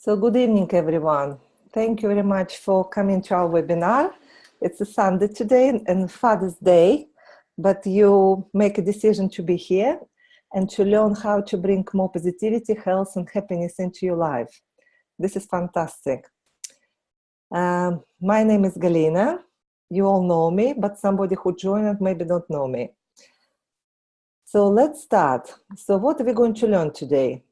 So good evening, everyone. Thank you very much for coming to our webinar. It's a Sunday today and Father's Day, but you make a decision to be here and to learn how to bring more positivity, health, and happiness into your life. This is fantastic. My name is Galina. You all know me, but somebody who joined maybe don't know me. So let's start. So what are we going to learn today?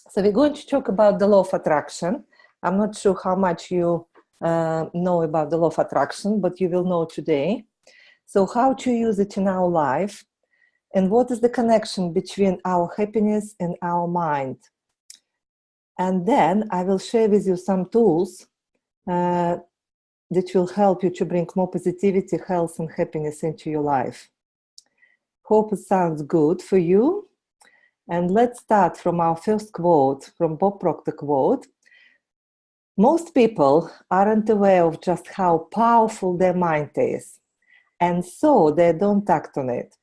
So we're going to talk about the law of attraction. I'm not sure how much you know about the law of attraction, but you will know today. So how to use it in our life, and what is the connection between our happiness and our mind. And then I will share with you some tools that will help you to bring more positivity, health, and happiness into your life. Hope it sounds good for you. And let's start from our first quote, from Bob Proctor quote. Most people aren't aware of just how powerful their mind is, and so they don't act on it.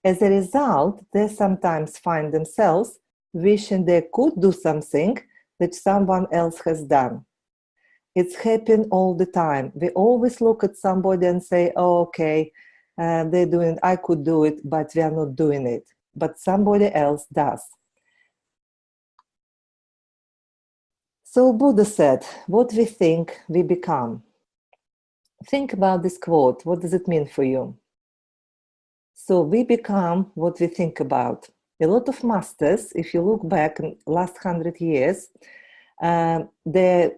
As a result, they sometimes find themselves wishing they could do something that someone else has done. It's happening all the time. We always look at somebody and say, oh, okay, they're doing it, I could do it, but we are not doing it. But somebody else does. So Buddha said, what we think, we become. Think about this quote. What does it mean for you? So we become what we think about. A lot of masters, if you look back in the last 100 years, they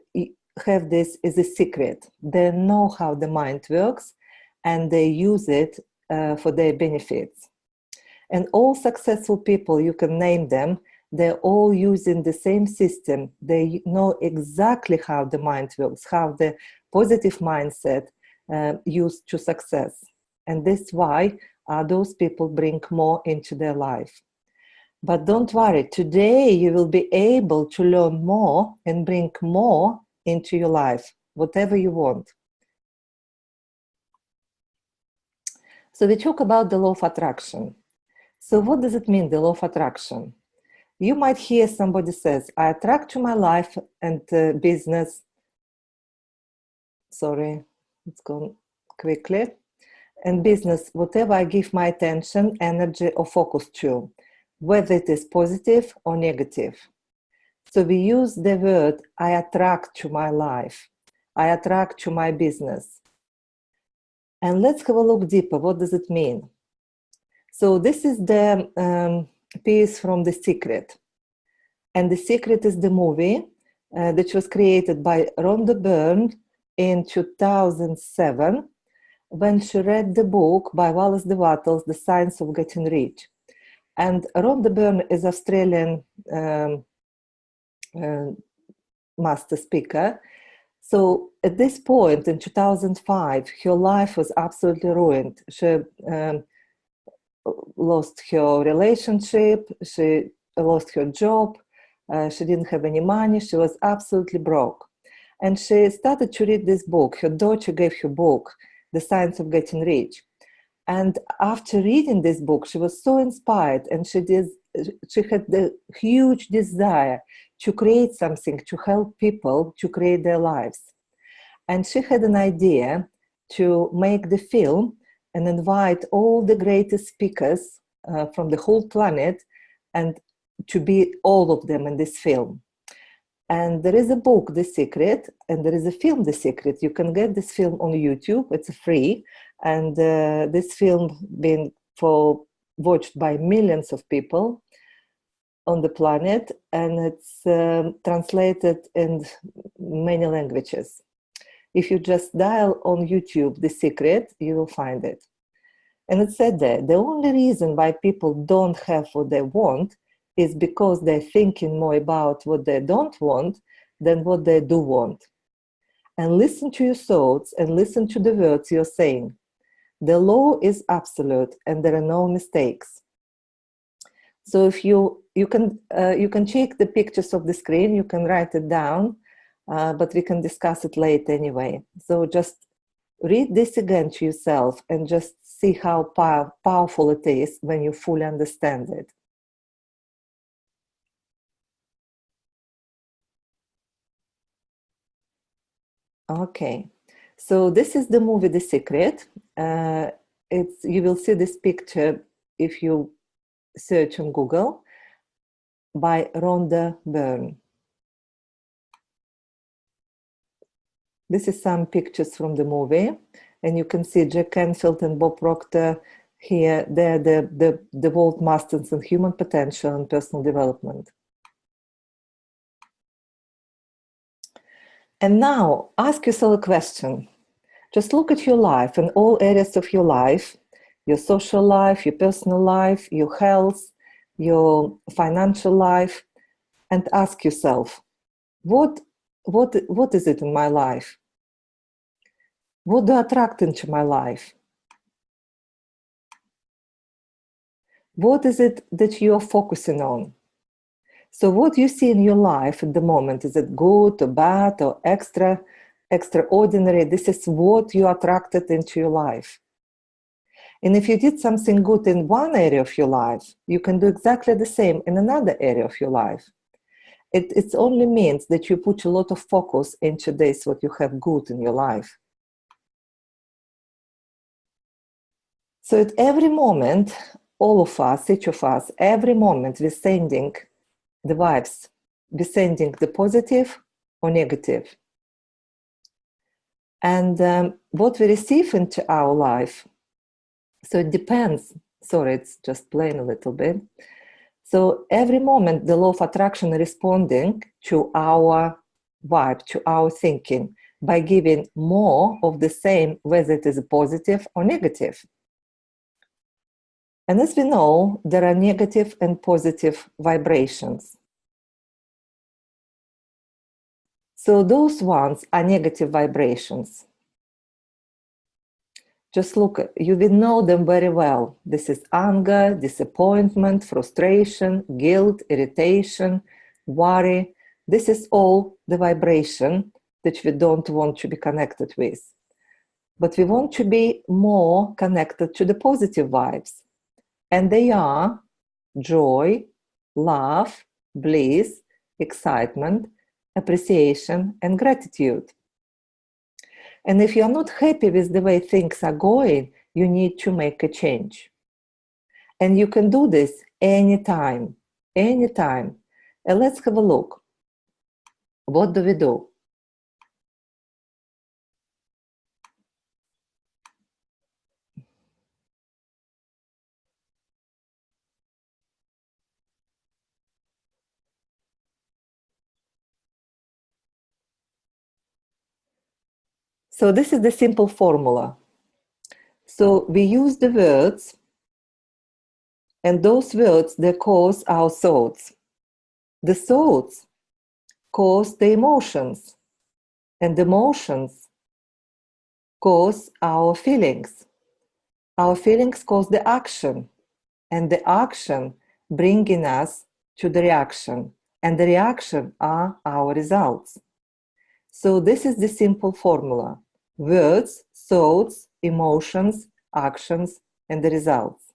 have this as a secret. They know how the mind works and they use it for their benefits. And all successful people, you can name them, they're all using the same system. They know exactly how the mind works, how the positive mindset used to success. And that's why those people bring more into their life. But don't worry, today you will be able to learn more and bring more into your life, whatever you want. So we talk about the law of attraction. So what does it mean, the law of attraction? You might hear somebody says, I attract to my life and business. Sorry, it's gone quickly. And business, whatever I give my attention, energy, or focus to, whether it is positive or negative. So we use the word, I attract to my life. I attract to my business. And let's have a look deeper. What does it mean? So this is the piece from The Secret. And The Secret is the movie that was created by Rhonda Byrne in 2007 when she read the book by Wallace de Wattel's The Science of Getting Rich. And Rhonda Byrne is Australian master speaker. So at this point in 2005, her life was absolutely ruined. She lost her relationship, she lost her job, she didn't have any money, she was absolutely broke. And she started to read this book. Her daughter gave her book, The Science of Getting Rich. And after reading this book, she was so inspired, and she had the huge desire to create something, to help people to create their lives. And she had an idea to make the film and invite all the greatest speakers from the whole planet and to be all of them in this film. And there is a book, The Secret, and there is a film, The Secret. You can get this film on YouTube. It's free. And this film been watched by millions of people on the planet, and it's translated in many languages. If you just dial on YouTube, The Secret, you will find it. And it said that the only reason why people don't have what they want is because they're thinking more about what they don't want than what they do want. And listen to your thoughts and listen to the words you're saying. The law is absolute and there are no mistakes. So if you can check the pictures of the screen, you can write it down, but we can discuss it later anyway. So just read this again to yourself and just see how powerful it is when you fully understand it. Okay, so this is the movie The Secret. You will see this picture if you search on Google, by Rhonda Byrne. This is some pictures from the movie, and you can see Jack Canfield and Bob Proctor here. They're the world masters in human potential and personal development. And now ask yourself a question. Just look at your life and all areas of your life, your social life, your personal life, your health, your financial life, and ask yourself, what is it in my life? What do I attract into my life? What is it that you are focusing on? So what you see in your life at the moment, is it good or bad or extraordinary? This is what you attracted into your life. And if you did something good in one area of your life, you can do exactly the same in another area of your life. It only means that you put a lot of focus into this, what you have good in your life. So at every moment, all of us, each of us, every moment we're sending the vibes, we're sending the positive or negative. And what we receive into our life, so it depends. Sorry, it's just playing a little bit. So every moment, the law of attraction is responding to our vibe, to our thinking, by giving more of the same, whether it is positive or negative. And as we know, there are negative and positive vibrations. So those ones are negative vibrations. Just look, you will know them very well. This is anger, disappointment, frustration, guilt, irritation, worry. This is all the vibration that we don't want to be connected with. But we want to be more connected to the positive vibes. And they are joy, love, bliss, excitement, appreciation, and gratitude. And if you're not happy with the way things are going, you need to make a change. And you can do this anytime, anytime. And let's have a look. What do we do? So this is the simple formula. So we use the words, and those words, they cause our thoughts. The thoughts cause the emotions, and the emotions cause our feelings. Our feelings cause the action, and the action bringing us to the reaction, and the reaction are our results. So this is the simple formula: words, thoughts, emotions, actions, and the results.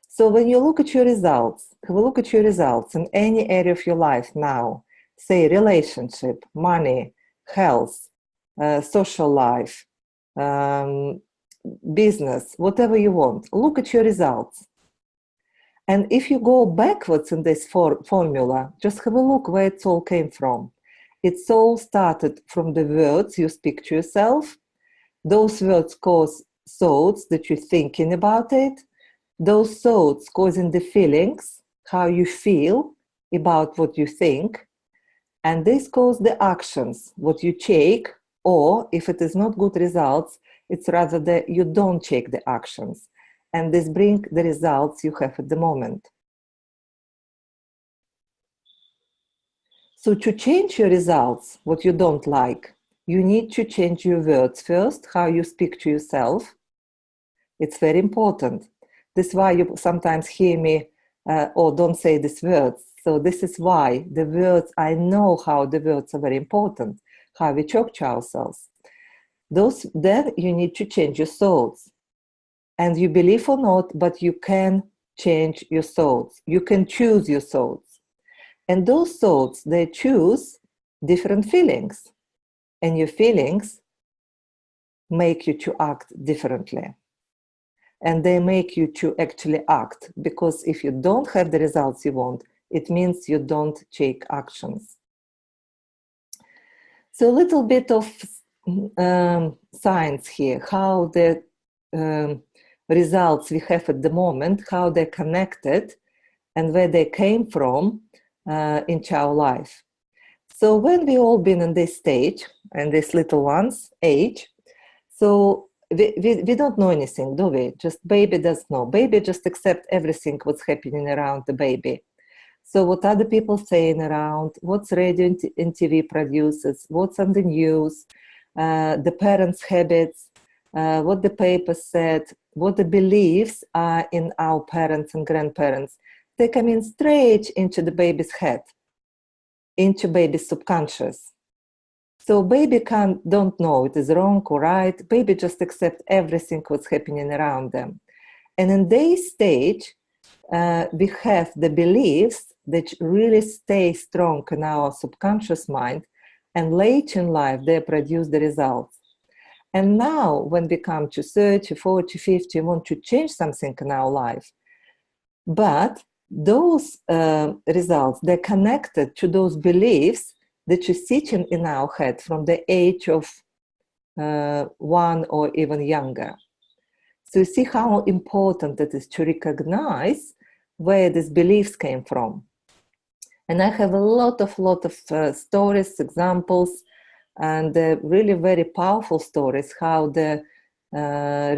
So when you look at your results, have a look at your results in any area of your life now, say relationship, money, health, social life, business, whatever you want. Look at your results. And if you go backwards in this formula, just have a look where it all came from. It's all started from the words you speak to yourself. Those words cause thoughts that you're thinking about it. Those thoughts causing the feelings, how you feel about what you think. And this cause the actions, what you take, or if it is not good results, it's rather that you don't take the actions. And this brings the results you have at the moment. So to change your results, what you don't like, you need to change your words first, how you speak to yourself. It's very important. This is why you sometimes hear me, or don't say these words. So this is why the words, I know how the words are very important, how we talk to ourselves. Then you need to change your thoughts. And you believe or not, but you can change your thoughts. You can choose your thoughts. And those thoughts, they choose different feelings. and your feelings make you to act differently. And they make you to actually act, because if you don't have the results you want, it means you don't take actions. So a little bit of science here, how the results we have at the moment, how they're connected and where they came from into our life. So when we all been in this stage, and this little one's age, so we don't know anything, do we? Just baby doesn't know. Baby just accept everything what's happening around the baby. So what other people saying around, what's radio and TV produces, what's on the news, the parents' habits, what the paper said, what the beliefs are in our parents and grandparents, they come in straight into the baby's head, into baby's subconscious. So baby don't know it is wrong or right. Baby just accept everything what's happening around them. And in this stage, we have the beliefs that really stay strong in our subconscious mind, and later in life, they produce the results. And now, when we come to 30, 40, 50, we want to change something in our life. But those results, they're connected to those beliefs that you're sitting in our head from the age of 1 or even younger. So you see how important it is to recognize where these beliefs came from. And I have a lot of stories, examples, and really very powerful stories, how the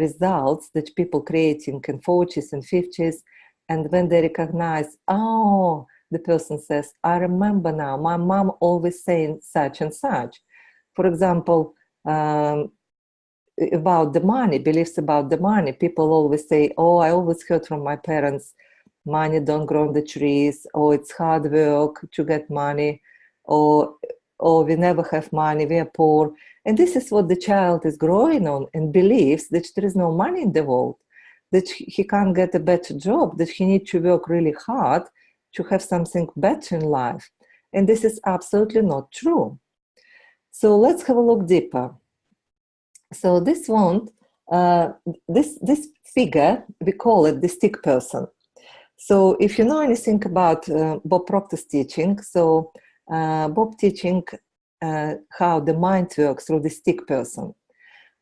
results that people creating in 40s and 50s, and when they recognize, oh, the person says, I remember now, my mom always saying such and such. For example, about the money, beliefs about the money. People always say, oh, I always heard from my parents, money don't grow on the trees, or it's hard work to get money, or we never have money, we are poor. And this is what the child is growing on, and believes that there is no money in the world, that he can't get a better job, that he needs to work really hard to have something better in life. And this is absolutely not true. So let's have a look deeper. So this one, this figure, we call it the stick person. So if you know anything about Bob Proctor's teaching, so Bob teaching how the mind works through the stick person.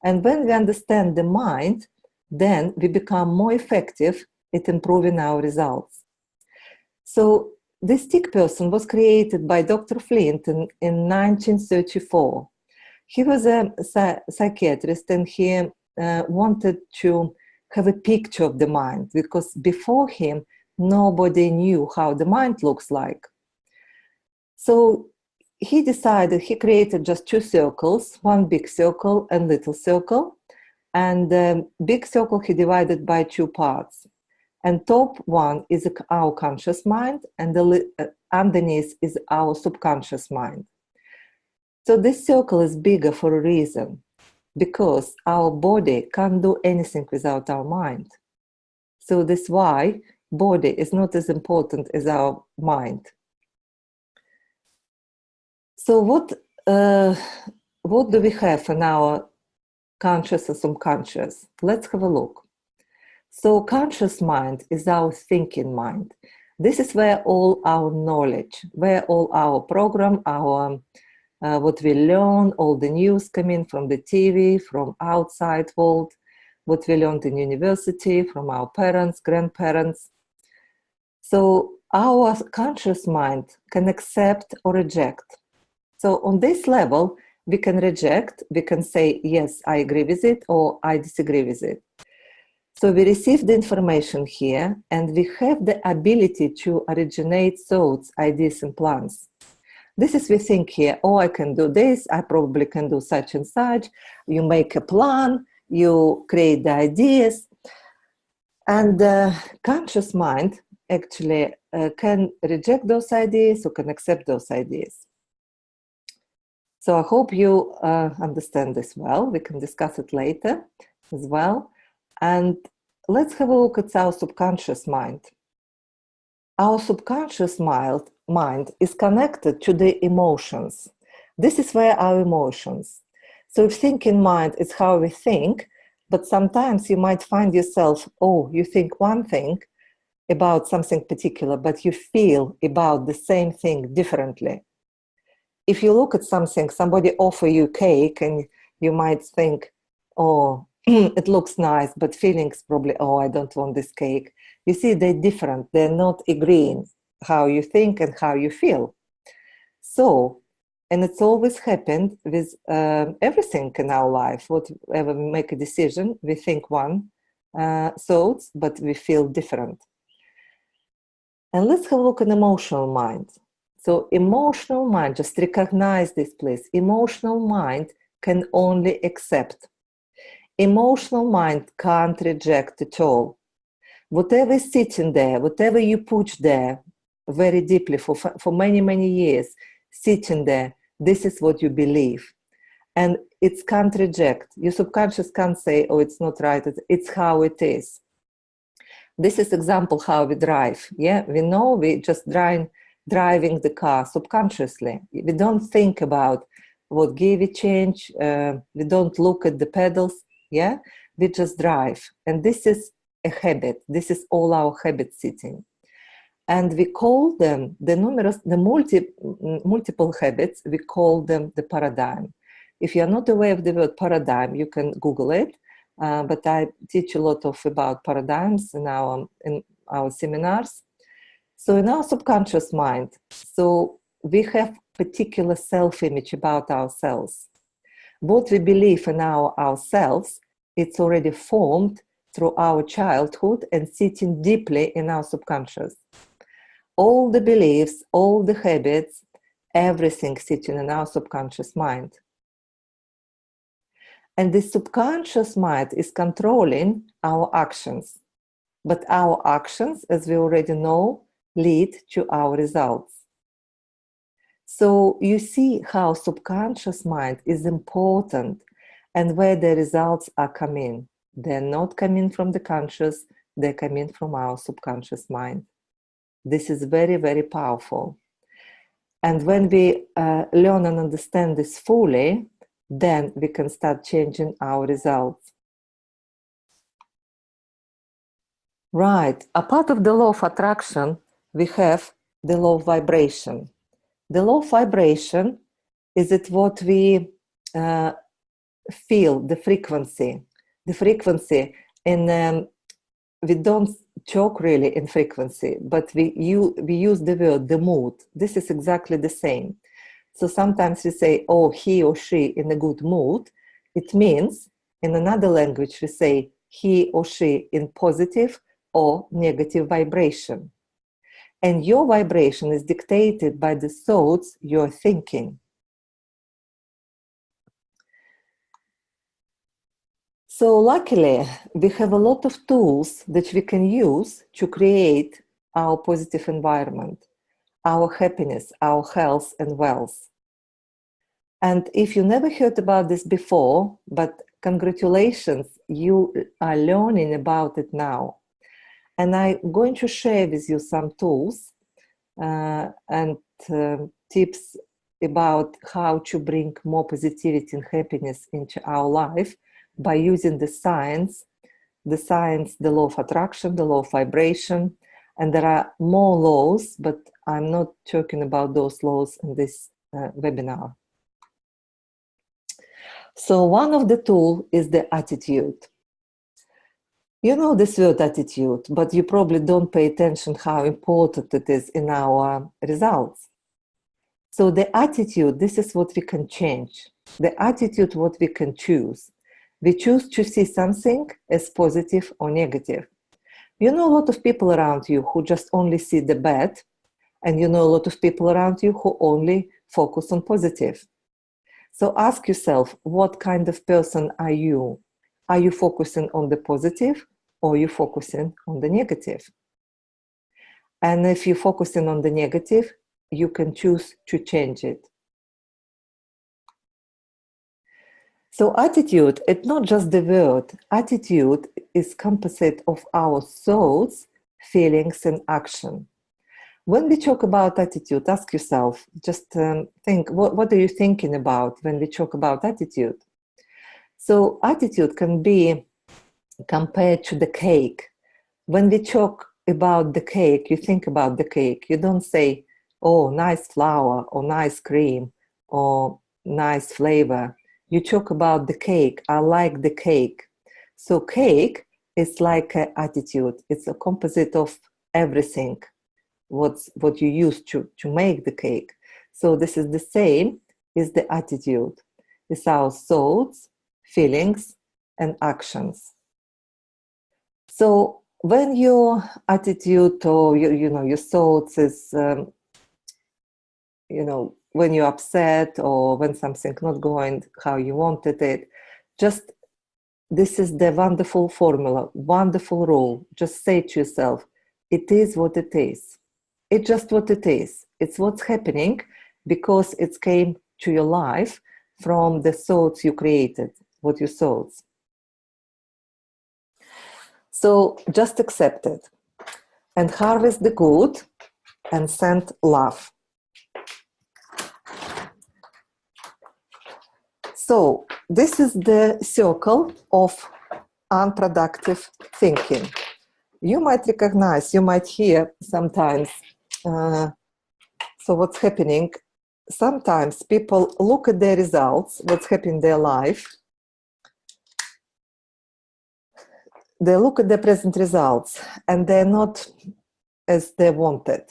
And when we understand the mind, then we become more effective at improving our results. So the stick person was created by Dr. Flint in 1934. He was a psychiatrist, and he wanted to have a picture of the mind, because before him, nobody knew how the mind looks like. So he decided, he created just 2 circles, one big circle and little circle. And the big circle he divided by 2 parts. And top one is our conscious mind, and the underneath is our subconscious mind. So this circle is bigger for a reason, because our body can't do anything without our mind. So that's why body is not as important as our mind. So what do we have in our conscious and subconscious? Let's have a look. So conscious mind is our thinking mind. This is where all our knowledge, where all our program, our what we learn, all the news come in from the TV, from outside world, what we learned in university, from our parents, grandparents. So our conscious mind can accept or reject. So on this level, we can reject, we can say, yes, I agree with it, or I disagree with it. So we receive the information here, and we have the ability to originate thoughts, ideas, and plans. This is we think here, oh, I can do this, I probably can do such and such. You make a plan, you create the ideas. And the conscious mind actually can reject those ideas or can accept those ideas. So I hope you understand this well. We can discuss it later as well. And let's have a look at our subconscious mind. Our subconscious mind is connected to the emotions. This is where our emotions. So if thinking mind is how we think, but sometimes you might find yourself, oh, you think one thing about something particular, but you feel about the same thing differently. If you look at something, somebody offer you cake and you might think, oh, it looks nice, but feelings probably, oh, I don't want this cake. You see, they're different. They're not agreeing how you think and how you feel. So, and it's always happened with everything in our life. Whatever we make a decision, we think one thoughts, but we feel different. And let's have a look at emotional mind. So emotional mind, just recognize this, please. Emotional mind can only accept. Emotional mind can't reject at all. Whatever is sitting there, whatever you put there very deeply for many, many years, sitting there, this is what you believe. And it can't reject. Your subconscious can't say, oh, it's not right. It's how it is. This is example how we drive. Yeah, we know we just driving the car subconsciously. We don't think about what gear we change. We don't look at the pedals. Yeah, we just drive. And this is a habit. This is all our habit sitting. And we call them multiple habits, we call them the paradigm. If you're not aware of the word paradigm, you can Google it. But I teach a lot about paradigms in our seminars. So in our subconscious mind, so we have particular self-image about ourselves. What we believe in ourselves, it's already formed through our childhood and sitting deeply in our subconscious. All the beliefs, all the habits, everything sitting in our subconscious mind. And the subconscious mind is controlling our actions. But our actions, as we already know, lead to our results. So you see how subconscious mind is important and where the results are coming. They're not coming from the conscious, they're coming from our subconscious mind. This is very, very powerful. And when we learn and understand this fully, then we can start changing our results. Right. A part of the law of attraction, we have the law of vibration. The law of vibration is it what we feel, the frequency. The frequency, and we don't talk really in frequency, but we use the word, the mood. This is exactly the same. So sometimes we say, oh, he or she in a good mood. It means, in another language, we say he or she in positive or negative vibration. And your vibration is dictated by the thoughts you're thinking. So luckily, we have a lot of tools that we can use to create our positive environment, our happiness, our health and wealth. And if you never heard about this before, but congratulations, you are learning about it now. And I'm going to share with you some tools and tips about how to bring more positivity and happiness into our life by using the science, the law of attraction, the law of vibration, and there are more laws, but I'm not talking about those laws in this webinar. So one of the tools is the attitude. You know this word attitude, but you probably don't pay attention how important it is in our results. So the attitude, this is what we can change. The attitude, what we can choose. We choose to see something as positive or negative. You know a lot of people around you who just only see the bad, and you know a lot of people around you who only focus on positive. So ask yourself, what kind of person are you? Are you focusing on the positive or are you focusing on the negative? And if you're focusing on the negative, you can choose to change it. So attitude, it's not just the word. Attitude is composite of our thoughts, feelings, and action. when we talk about attitude, ask yourself, just think, what are you thinking about when we talk about attitude? So attitude can be compared to the cake. When we talk about the cake, you think about the cake. You don't say, oh, nice flour, or nice cream, or nice flavor. You talk about the cake. I like the cake. So cake is like an attitude. It's a composite of everything, what you use to make the cake. So this is the same is the attitude. It's our thoughts, feelings, and actions. So when your attitude or your thoughts is when you're upset or when something not going how you wanted it, just this is the wonderful formula, wonderful rule. Just say to yourself, it is what it is. It's just what it is. It's what's happening because it came to your life from the thoughts you created, what you thoughts. So just accept it and harvest the good and send love. So this is the circle of unproductive thinking. You might recognize, you might hear sometimes, so what's happening, sometimes people look at their results, what's happening in their life, they look at their present results and they're not as they wanted.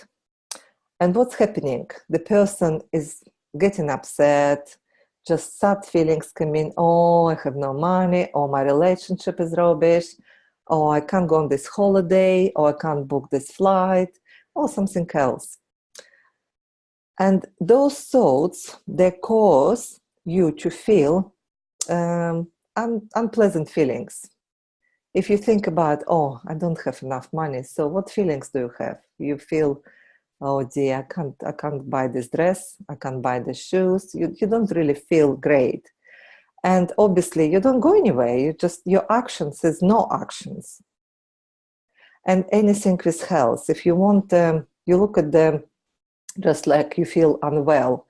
And what's happening? The person is getting upset, just sad feelings come in, oh, I have no money, or my relationship is rubbish, or I can't go on this holiday, or I can't book this flight, or something else. And those thoughts, they cause you to feel unpleasant feelings. If you think about, oh, I don't have enough money, so what feelings do you have? You feel, oh dear, I can't buy this dress, I can't buy the shoes. You don't really feel great. And obviously you don't go anywhere. Your actions is no actions. And anything with health, if you want, you look at them just like you feel unwell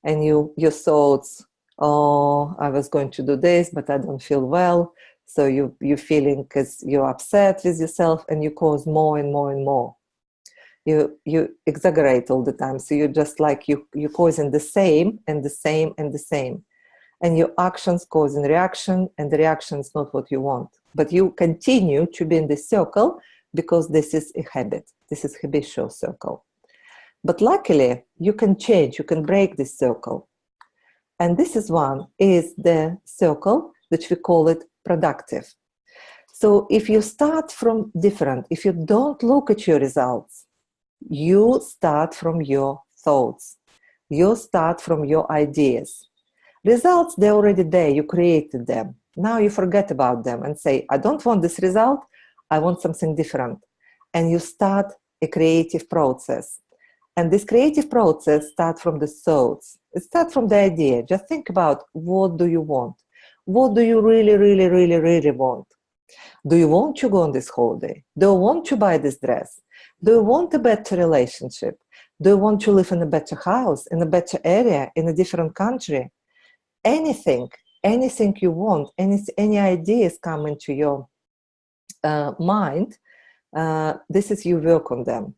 and your thoughts, oh, I was going to do this, but I don't feel well. So you're feeling because you're upset with yourself and you cause more and more and more. You exaggerate all the time. So you're just like you're causing the same and the same and the same. And your actions causing reaction, and the reaction is not what you want. But you continue to be in this circle because this is a habit. This is habitual circle. But luckily, you can change, you can break this circle. And this is the circle, which we call it productive. So if you start from different, if you don't look at your results, you start from your thoughts. You start from your ideas. Results, they're already there. You created them. Now you forget about them and say, I don't want this result. I want something different. And you start a creative process. And this creative process starts from the thoughts. It starts from the idea. Just think about, what do you want? What do you really, really, really, really want? Do you want to go on this holiday? Do you want to buy this dress? Do you want a better relationship? Do you want to live in a better house, in a better area, in a different country? Anything you want, any ideas come into your mind, this is you work on them.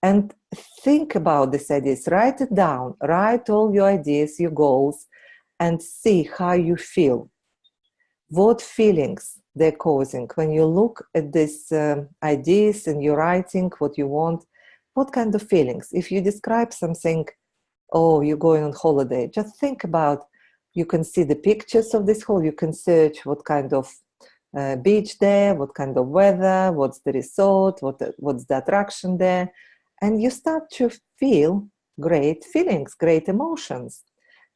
And think about these ideas, write it down, write all your ideas, your goals, and see how you feel. What feelings they're causing when you look at these ideas and you're writing what you want, what kind of feelings? If you describe something, oh, you're going on holiday, just think about, you can see the pictures of this holiday, you can search what kind of beach there, what kind of weather, what's the resort, what's the attraction there, and you start to feel great feelings, great emotions.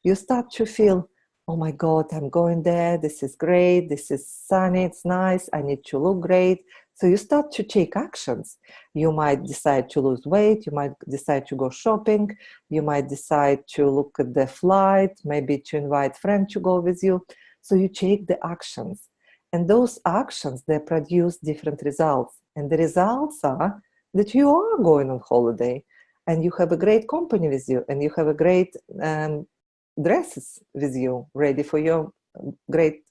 You start to feel, oh my God, I'm going there, this is great, this is sunny, it's nice, I need to look great. So you start to take actions. You might decide to lose weight, you might decide to go shopping, you might decide to look at the flight, maybe to invite a friend to go with you. So you take the actions. And those actions, they produce different results. And the results are that you are going on holiday and you have a great company with you, and you have a great dresses with you ready for your great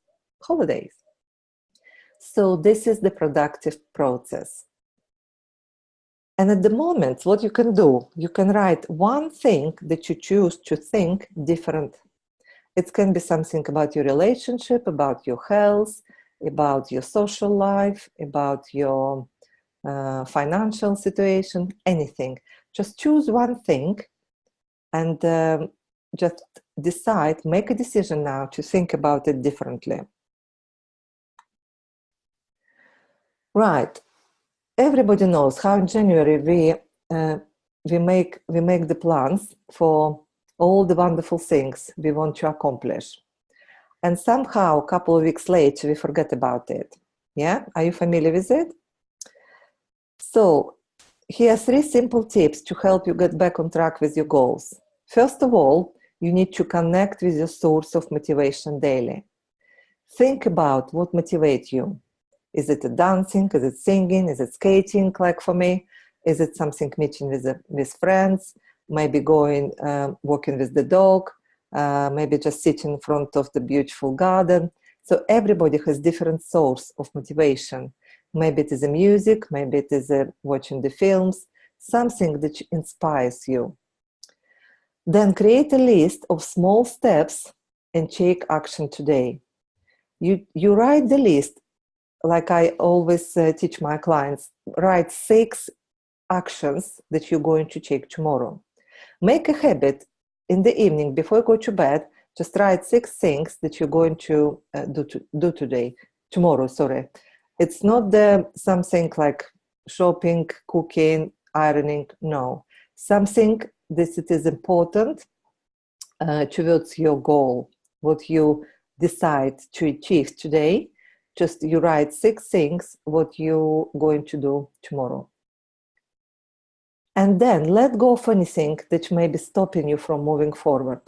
holidays. So this is the productive process. And at the moment, what you can do, you can write one thing that you choose to think different. It can be something about your relationship, about your health, about your social life, about your financial situation, anything. Just choose one thing and just decide, make a decision now to think about it differently. Right. Everybody knows how in January we make the plans for all the wonderful things we want to accomplish. And somehow a couple of weeks later, we forget about it. Yeah? Are you familiar with it? So here are 3 simple tips to help you get back on track with your goals. First of all, you need to connect with your source of motivation daily. Think about what motivates you. Is it dancing? Is it singing? Is it skating, like for me? Is it something meeting with friends? Maybe going walking with the dog? Maybe just sitting in front of the beautiful garden. So everybody has different source of motivation. Maybe it is the music, maybe it is watching the films, something that inspires you. Then create a list of small steps and take action today. You write the list, like I always teach my clients, write 6 actions that you're going to take tomorrow. Make a habit in the evening before you go to bed, just write 6 things that you're going to do tomorrow. It's not something like shopping, cooking, ironing. No, something that it is important towards your goal, what you decide to achieve today. Just you write 6 things what you're going to do tomorrow. And then let go of anything that may be stopping you from moving forward.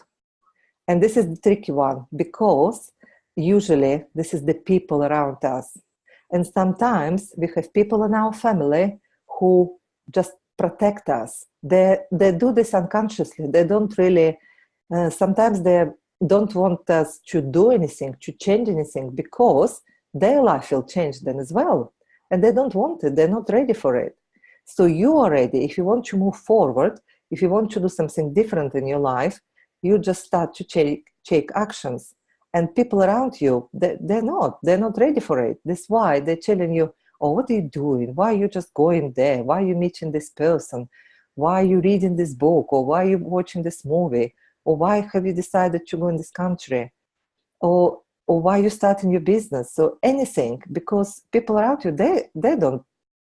And this is the tricky one, because usually this is the people around us. And sometimes we have people in our family who just protect us. They do this unconsciously. They don't really, sometimes they don't want us to do anything, to change anything, because their life will change then as well. And they don't want it. They're not ready for it. So you are ready. If you want to move forward, if you want to do something different in your life, you just start to take actions. And people around you, they're not ready for it. That's why they're telling you, oh, what are you doing? Why are you just going there? Why are you meeting this person? Why are you reading this book? Or why are you watching this movie? Or why have you decided to go in this country? Or why are you starting your business? So anything, because people around you, they don't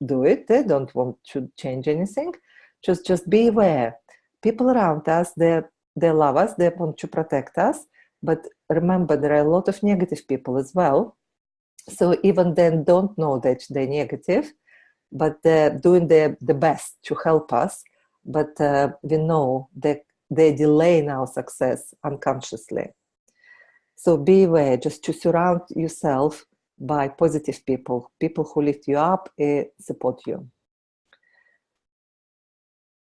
do it. They don't want to change anything. Just be aware. People around us, they love us. They want to protect us. But remember, there are a lot of negative people as well. So even then, don't know that they're negative, but they're doing the best to help us. But we know that they're delaying our success unconsciously. So be aware, just to surround yourself by positive people who lift you up and support you.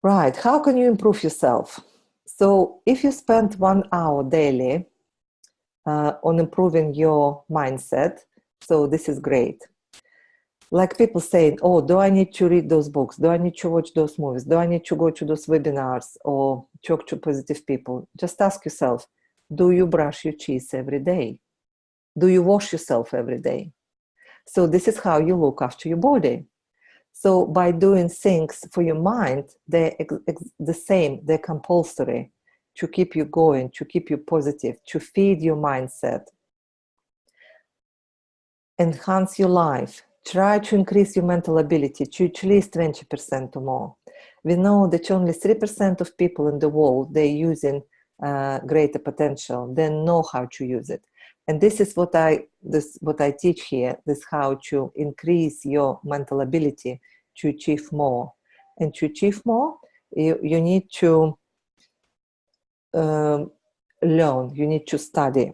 Right, how can you improve yourself? So if you spend 1 hour daily on improving your mindset, so this is great. Like people saying, oh, do I need to read those books? Do I need to watch those movies? Do I need to go to those webinars or talk to positive people? Just ask yourself, do you brush your teeth every day? Do you wash yourself every day? So this is how you look after your body. So by doing things for your mind, they're the same, they're compulsory to keep you going, to keep you positive, to feed your mindset. Enhance your life. Try to increase your mental ability to at least 20% or more. We know that only 3% of people in the world, they're using greater potential. They know how to use it. And this is what I teach here, this how to increase your mental ability to achieve more. And to achieve more, you need to learn, you need to study.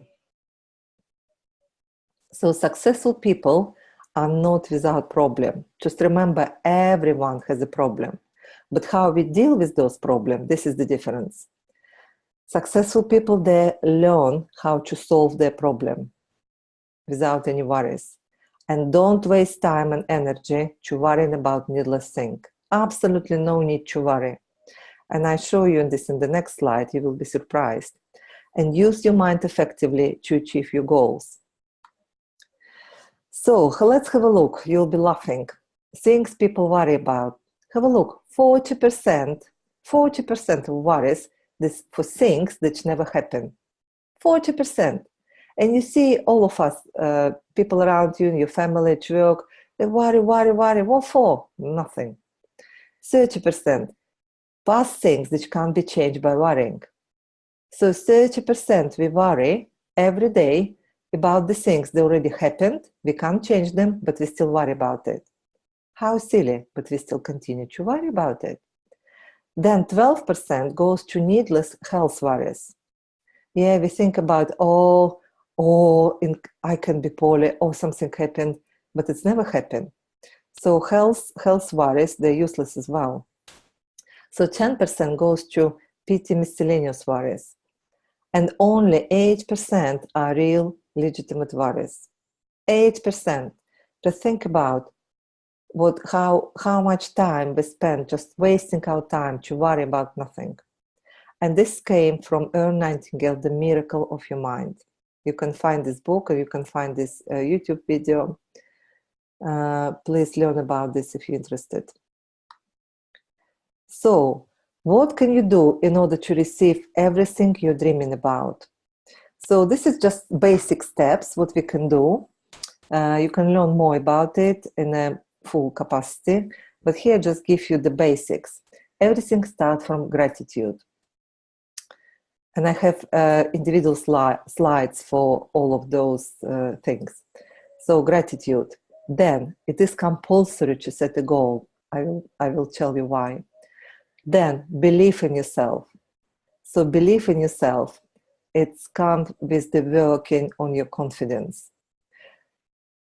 So successful people are not without problem. Just remember, everyone has a problem. But how we deal with those problems, this is the difference. Successful people, they learn how to solve their problem without any worries. And don't waste time and energy to worrying about needless thing. Absolutely no need to worry. And I show you this in the next slide, you will be surprised. And use your mind effectively to achieve your goals. So let's have a look. You'll be laughing. Things people worry about. Have a look. 40% of worries this for things that never happen. 40%. And you see all of us, people around you, your family, at work, they worry. What for? Nothing. 30%. Past things that can't be changed by worrying. So 30% we worry every day about the things that already happened. We can't change them, but we still worry about it. How silly, but we still continue to worry about it. Then 12% goes to needless health worries. Yeah, we think about, I can be poorly, something happened, but it's never happened. So health worries, they're useless as well. So 10% goes to petty miscellaneous worries. And only 8% are real legitimate worries. 8%. Just think about how much time we spend just wasting our time to worry about nothing. And this came from Earl Nightingale, The Miracle of Your Mind. You can find this book or you can find this YouTube video. Please learn about this if you're interested. So, what can you do in order to receive everything you're dreaming about? So this is just basic steps, what we can do. You can learn more about it in a full capacity, but here just give you the basics. Everything starts from gratitude. And I have individual slides for all of those things. So gratitude. Then it is compulsory to set a goal. I will tell you why. Then believe in yourself. So believe in yourself. It's comes with the working on your confidence.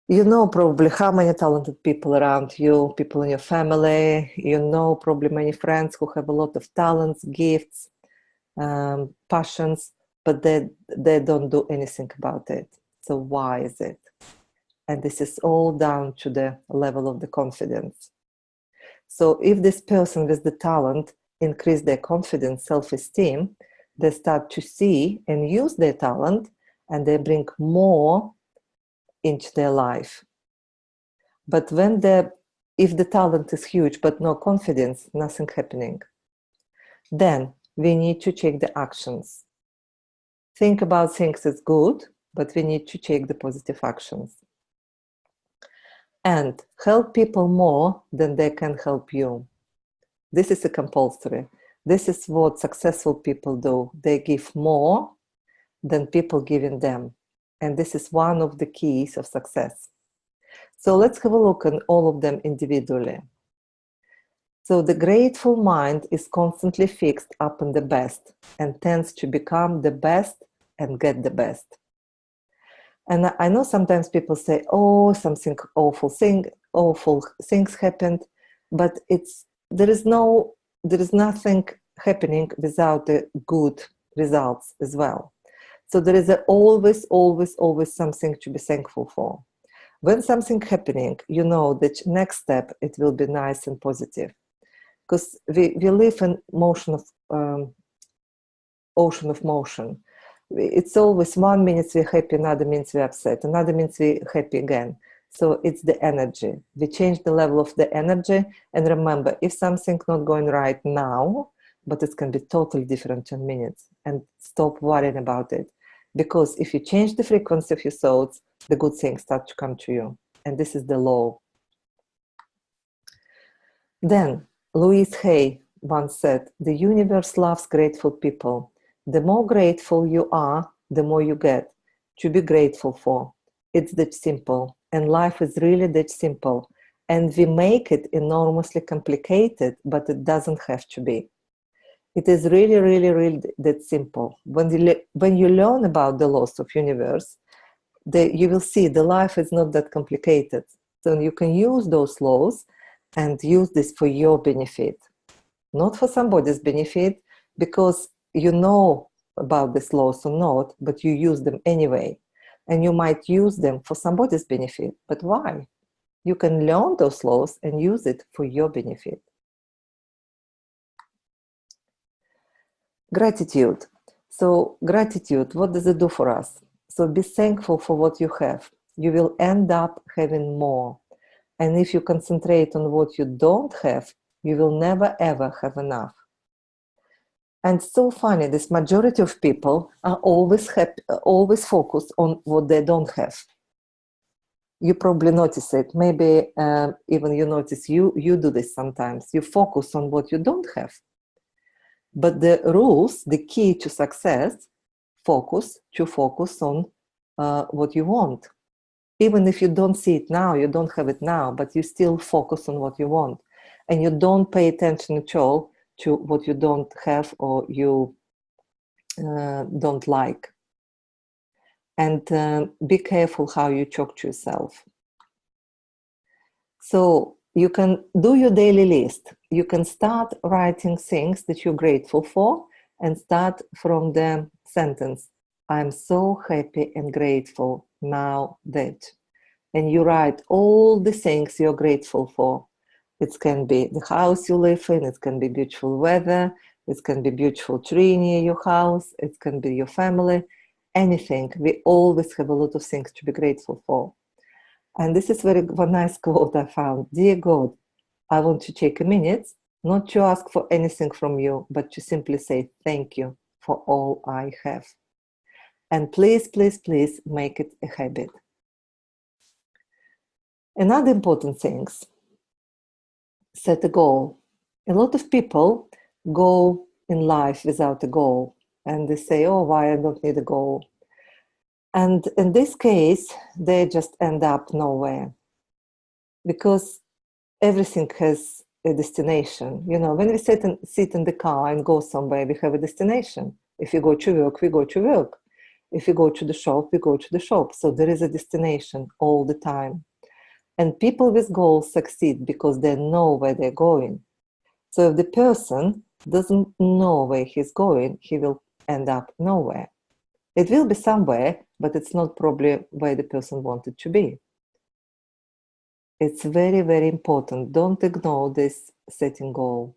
You know probably how many talented people around you, people in your family. You know probably many friends who have a lot of talents, gifts, passions, but they don't do anything about it. So why is it? And this is all down to the level of the confidence. So if this person with the talent increase their confidence, self-esteem, they start to see and use their talent, and they bring more into their life. But if the talent is huge but no confidence, nothing happening. Then we need to check the actions. Think about things as good, but we need to check the positive actions. And help people more than they can help you. This is a compulsory. This is what successful people do. They give more than people giving them. And this is one of the keys of success. So let's have a look at all of them individually. So the grateful mind is constantly fixed upon the best and tends to become the best and get the best. And I know sometimes people say, something awful things happened, but there is nothing happening without the good results as well. So there is always something to be thankful for. When something happening, you know that next step, it will be nice and positive. Because we live in ocean of motion. It's always 1 minute we're happy, another minute we're upset, another minute we're happy again. So it's the energy. We change the level of the energy. And remember, if something's not going right now, but it can be totally different in minutes, and stop worrying about it. Because if you change the frequency of your thoughts, the good things start to come to you. And this is the law. Then, Louise Hay once said, the universe loves grateful people. The more grateful you are, the more you get to be grateful for. It's that simple. And life is really that simple. And we make it enormously complicated, but it doesn't have to be. It is really that simple. When you learn about the laws of universe, you will see the life is not that complicated. So you can use those laws and use this for your benefit. not for somebody's benefit, because you know about these laws or not, but you use them anyway. And you might use them for somebody's benefit, but why? You can learn those laws and use it for your benefit. Gratitude. So gratitude, what does it do for us? So be thankful for what you have. You will end up having more. And if you concentrate on what you don't have, you will never ever have enough. And so funny, this majority of people are always happy, always focused on what they don't have. You probably notice it. Maybe even you notice you do this sometimes. You focus on what you don't have. But the rules, the key to success, focus on what you want. Even if you don't see it now, you don't have it now, but you still focus on what you want. And you don't pay attention at all to what you don't have or you don't like. And be careful how you talk to yourself. So you can do your daily list. You can start writing things that you're grateful for and start from the sentence, I'm so happy and grateful now that. And you write all the things you're grateful for. It can be the house you live in, it can be beautiful weather, it can be beautiful tree near your house, it can be your family, anything. We always have a lot of things to be grateful for. And this is one nice quote I found. Dear God, I want to take a minute, not to ask for anything from you, but to simply say thank you for all I have. And please, please, please make it a habit. Another important thing, set a goal. A lot of people go in life without a goal, and they say, oh, why I don't need a goal. And in this case, they just end up nowhere, because everything has a destination. You know, when we sit in the car and go somewhere, we have a destination. If you go to work, we go to work. If you go to the shop, we go to the shop. So there is a destination all the time. And people with goals succeed because they know where they're going. So if the person doesn't know where he's going, he will end up nowhere. It will be somewhere, but it's not probably where the person wanted to be. It's very, very important. Don't ignore this setting goal.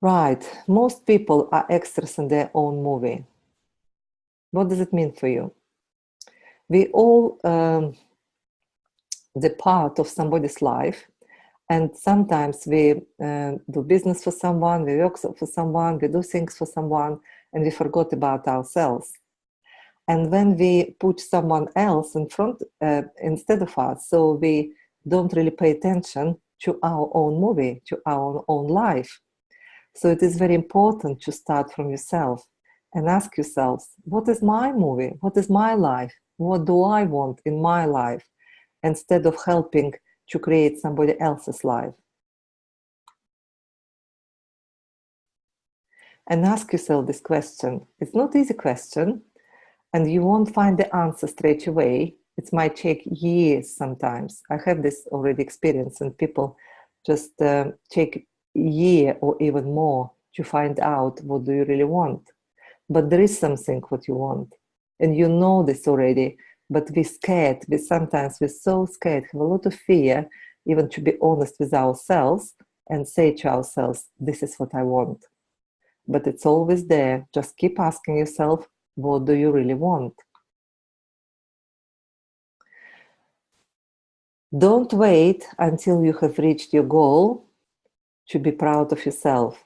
Right. Most people are extras in their own movie. What does it mean for you? We all the part of somebody's life, and sometimes we do business for someone, we work for someone, we do things for someone, and we forgot about ourselves. And when we put someone else in front instead of us, so we don't really pay attention to our own movie, to our own life. So it is very important to start from yourself and ask yourselves, what is my movie? What is my life? What do I want in my life? Instead of helping to create somebody else's life. And ask yourself this question. It's not an easy question, and you won't find the answer straight away. It might take years sometimes. I have this already experience, and people just take a year or even more to find out what do you really want. But there is something what you want, and you know this already, but we're scared. Sometimes we're so scared, have a lot of fear, even to be honest with ourselves and say to ourselves, this is what I want. But it's always there. Just keep asking yourself, what do you really want? Don't wait until you have reached your goal to be proud of yourself.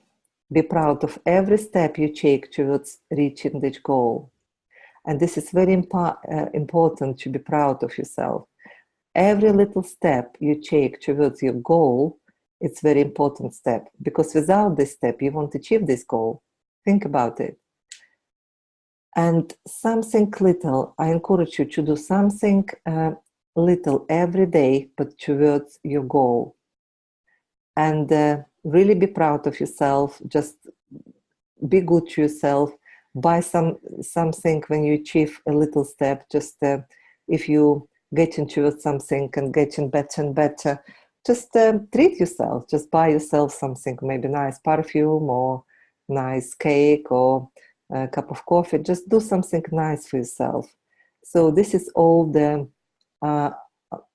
Be proud of every step you take towards reaching that goal. And this is very important, to be proud of yourself. Every little step you take towards your goal, it's a very important step, because without this step, you won't achieve this goal. Think about it. And something little, I encourage you to do something little every day, but towards your goal. And really be proud of yourself. Just be good to yourself. Buy something when you achieve a little step. Just if you get into something and getting better and better, just treat yourself. Just buy yourself something, maybe nice perfume or nice cake or a cup of coffee. Just do something nice for yourself. So this is all the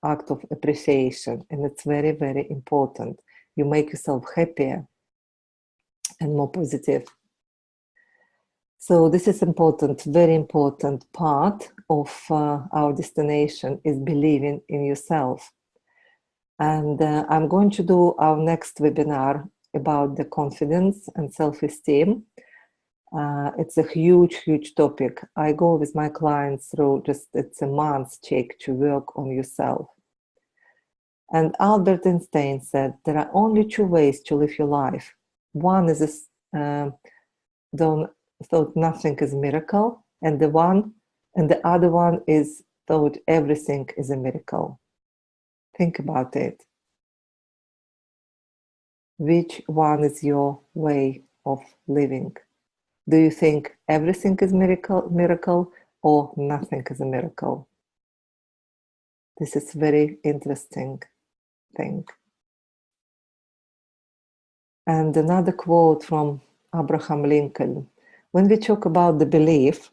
act of appreciation, and it's very, very important. You make yourself happier and more positive. So this is important, very important part of our destination is believing in yourself. And I'm going to do our next webinar about the confidence and self-esteem. It's a huge, huge topic. I go with my clients through it's a month check to work on yourself. And Albert Einstein said, there are only two ways to live your life. One is don't thought nothing is a miracle, and the other one is thought everything is a miracle. Think about it. Which one is your way of living? Do you think everything is miracle or nothing is a miracle? This is very interesting thing. And another quote from Abraham Lincoln. When we talk about the belief,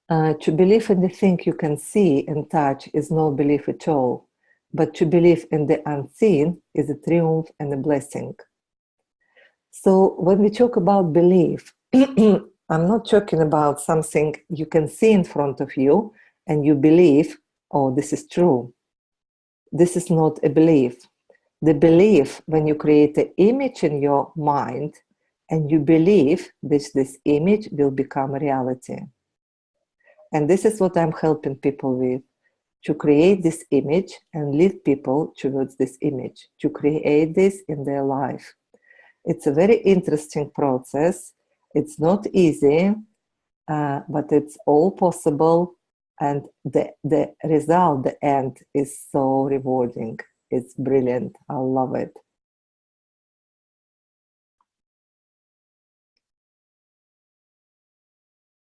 to believe in the thing you can see and touch is no belief at all. But to believe in the unseen is a triumph and a blessing. So when we talk about belief, I'm not talking about something you can see in front of you and you believe, oh, this is true. This is not a belief. The belief, when you create an image in your mind and you believe this image will become reality. And this is what I'm helping people with, to create this image and lead people towards this image, to create this in their life. It's a very interesting process. It's not easy, but it's all possible. And the result, the end, is so rewarding. It's brilliant. I love it.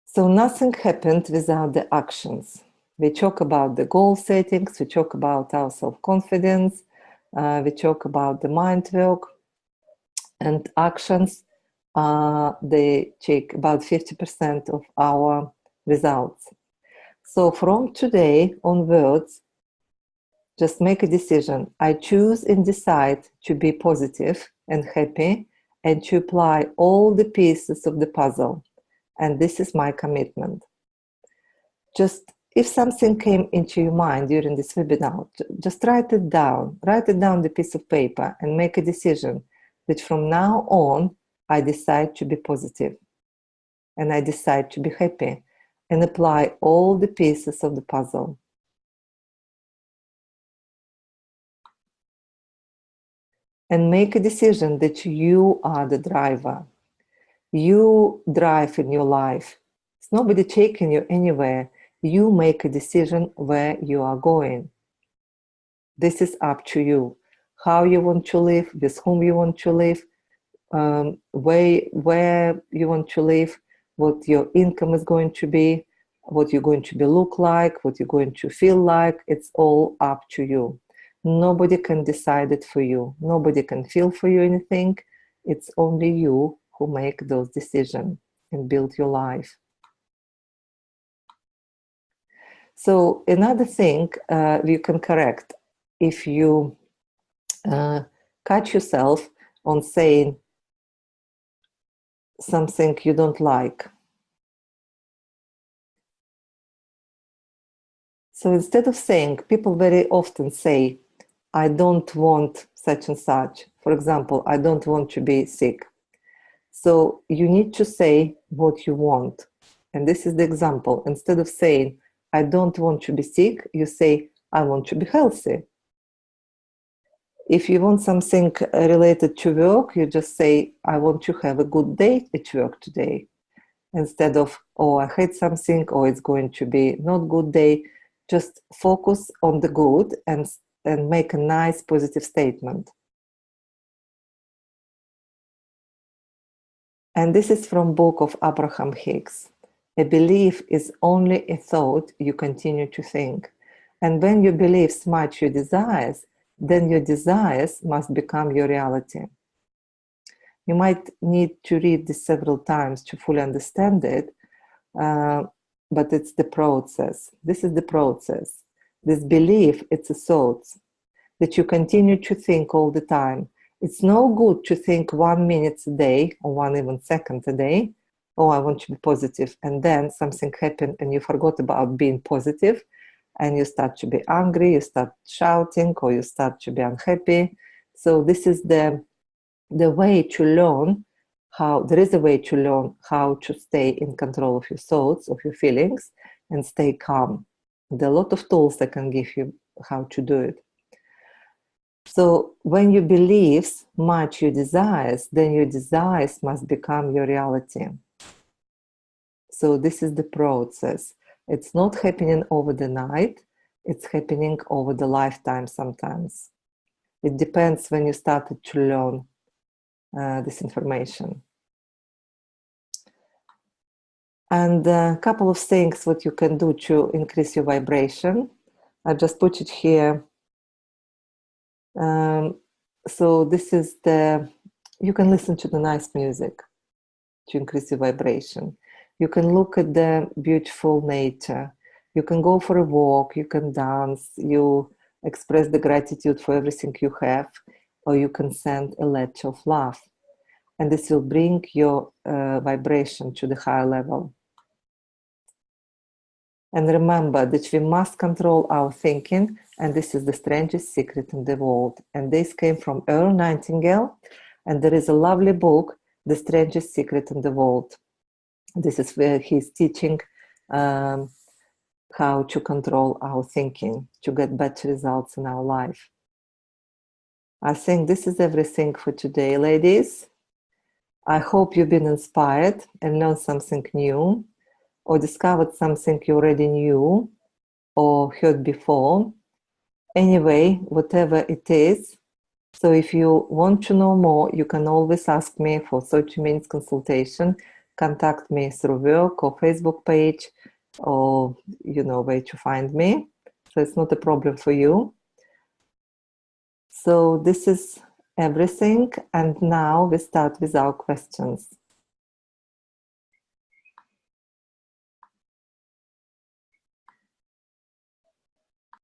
So nothing happened without the actions. We talk about the goal settings, we talk about our self-confidence, we talk about the mind work, and actions, they take about 50% of our results. So from today onwards, just make a decision. I choose and decide to be positive and happy and to apply all the pieces of the puzzle. And this is my commitment. Just if something came into your mind during this webinar, just write it down. Write it down on the piece of paper and make a decision that from now on, I decide to be positive and I decide to be happy and apply all the pieces of the puzzle. And make a decision that you are the driver. You drive in your life. It's nobody taking you anywhere. You make a decision where you are going. This is up to you. How you want to live, with whom you want to live, where you want to live, what your income is going to be, what you're going to be look like, what you're going to feel like. It's all up to you. Nobody can decide it for you. Nobody can feel for you anything. It's only you who make those decisions and build your life. So another thing you can correct if you catch yourself on saying something you don't like. So instead of saying, people very often say, I don't want such and such. For example, I don't want to be sick. So you need to say what you want. And this is the example. Instead of saying, I don't want to be sick, you say, I want to be healthy. If you want something related to work, you just say, I want to have a good day at work today. Instead of, oh, I hate something, or it's going to be not good day. Just focus on the good and make a nice positive statement. And this is from book of Abraham Hicks. A belief is only a thought you continue to think. And when you believe smart your desires, then your desires must become your reality. You might need to read this several times to fully understand it, but it's the process. This is the process. This belief, it's a thought that you continue to think all the time. It's no good to think 1 minute a day or 1 even second a day, oh, I want to be positive, and then something happened and you forgot about being positive, and you start to be angry, you start shouting, or you start to be unhappy. So this is the way to learn how, there is a way to learn how to stay in control of your thoughts, of your feelings, and stay calm. There are a lot of tools that can give you how to do it. So when you believe match your desires, then your desires must become your reality. So this is the process. It's not happening over the night. It's happening over the lifetime sometimes. It depends when you started to learn this information. And a couple of things what you can do to increase your vibration. I just put it here. So this is you can listen to the nice music to increase your vibration. You can look at the beautiful nature. You can go for a walk, you can dance, you express the gratitude for everything you have, or you can send a letter of love. And this will bring your vibration to the higher level. And remember that we must control our thinking, and this is the strangest secret in the world. And this came from Earl Nightingale, and there is a lovely book, The Strangest Secret in the World. This is where he's teaching how to control our thinking, to get better results in our life. I think this is everything for today, ladies. I hope you've been inspired and learned something new, or discovered something you already knew or heard before. Anyway, whatever it is. So if you want to know more, you can always ask me for 30 minutes consultation. Contact me through work or Facebook page, or you know where to find me. So it's not a problem for you. So this is everything. And now we start with our questions.